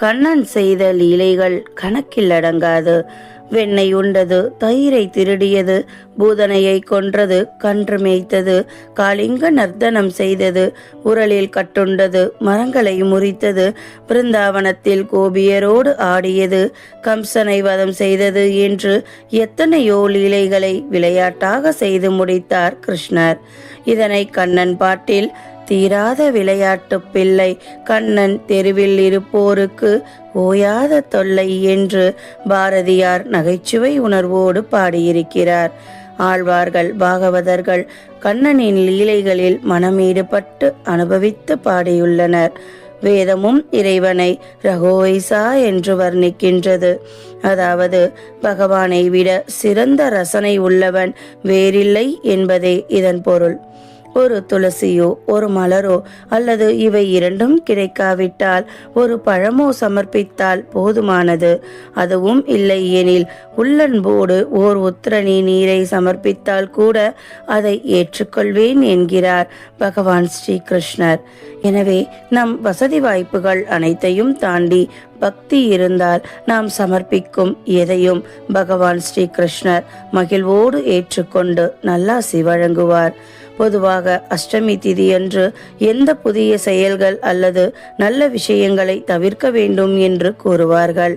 கண்ணன் செய்த லீலைகள் கணக்கில் அடங்காது. வெண்ணெய் உண்டது, தயிரை திருடியது, பூதனையை கொன்றது, கன்று மேய்த்தது, காளிங்க நர்த்தனம் செய்தது, உரலில் கட்டுண்டது, மரங்களை முறித்தது, பிருந்தாவனத்தில் கோபியரோடு ஆடியது, கம்சனை வதம் செய்தது என்று எத்தனையோ லீலைகளை விளையாட்டாக செய்து முடித்தார் கிருஷ்ணர். இதனை கண்ணன் பாட்டில் தீராத விளையாட்டு பிள்ளை, கண்ணன் தெருவில் இருப்போருக்கு ஓயாத தொல்லை என்று பாரதியார் நகைச்சுவை உணர்வோடு பாடியிருக்கிறார். ஆழ்வார்கள், பாகவதர்கள் கண்ணனின் லீலைகளில் மனமீடுபட்டு அனுபவித்து பாடியுள்ளனர். வேதமும் இறைவனை ரகோவைசா என்று வர்ணிக்கின்றது. அதாவது பகவானை விட சிறந்த ரசனை உள்ளவன் வேறில்லை என்பதே இதன் பொருள். ஒரு துளசியோ ஒரு மலரோ அல்லது இவை இரண்டும் கிடைக்காவிட்டால் ஒரு பழமோ சமர்ப்பித்தால் போதுமானது. அதுவும் இல்லை எனில் உள்ளன்போடு ஓர் உத்திரணி நீரை சமர்ப்பித்தால் கூட அதை ஏற்றுக்கொள்வேன் என்கிறார் பகவான் ஸ்ரீகிருஷ்ணர். எனவே நம் வசதி வாய்ப்புகள் அனைத்தையும் தாண்டி பக்தி இருந்தால் நாம் சமர்ப்பிக்கும் எதையும் பகவான் ஸ்ரீகிருஷ்ணர் மகிழ்வோடு ஏற்றுக்கொண்டு நல்லாசி வழங்குவார். பொதுவாக அஷ்டமி திதியன்று எந்த புதிய செயல்கள் அல்லது நல்ல விஷயங்களை தவிர்க்க வேண்டும் என்று கூறுவார்கள்.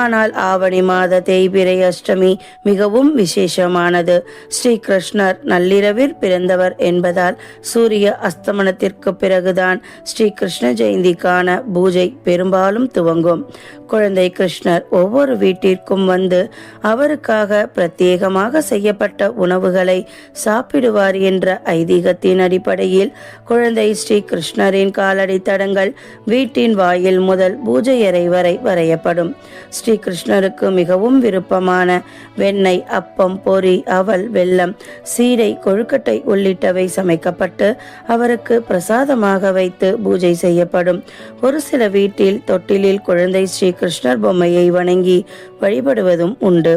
ஆனால் ஆவணி மாத தேய்பிறை அஷ்டமி மிகவும் விசேஷமானது. ஸ்ரீகிருஷ்ணர் நள்ளிரவில் பிறந்தவர் என்பதால் சூரிய அஸ்தமனத்திற்கு பிறகுதான் ஸ்ரீ கிருஷ்ண ஜெயந்திக்கான பூஜை பெரும்பாலும் துவங்கும். குழந்தை கிருஷ்ணர் ஒவ்வொரு வீட்டிற்கும் வந்து அவருக்காக பிரத்யேகமாக செய்யப்பட்ட உணவுகளை சாப்பிடுவார் என்ற ஐதீகத்தின் அடிப்படையில் குழந்தை ஸ்ரீ கிருஷ்ணரின் காலடி தடங்கள் வீட்டின் வாயில் முதல் பூஜை அறை வரை வரையப்படும். ஸ்ரீ கிருஷ்ணருக்கு மிகவும் விருப்பமான வெண்ணெய், அப்பம், பொரி, அவல், வெல்லம், சீடை, கொழுக்கட்டை உள்ளிட்டவை சமைக்கப்பட்டு அவருக்கு பிரசாதமாக வைத்து பூஜை செய்யப்படும். ஒரு சில வீட்டில் தொட்டிலில் குழந்தை ஸ்ரீ கிருஷ்ணர் பொம்மையை வணங்கி வழிபடுவதும் உண்டு.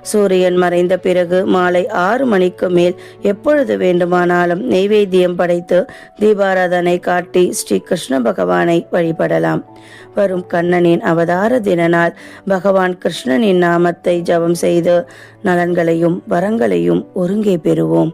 சூரியன் மறைந்த பிறகு மாலை 6 மணிக்கு மேல் எப்பொழுது வேண்டுமானாலும் நெய்வேத்தியம் படைத்து தீபாராதனை காட்டி ஸ்ரீ கிருஷ்ண பகவானை வழிபடலாம். வரும் கண்ணனின் அவதார தின நாள் பகவான் கிருஷ்ணனின் நாமத்தை ஜபம் செய்து நலன்களையும் வரங்களையும் ஒருங்கே பெறுவோம்.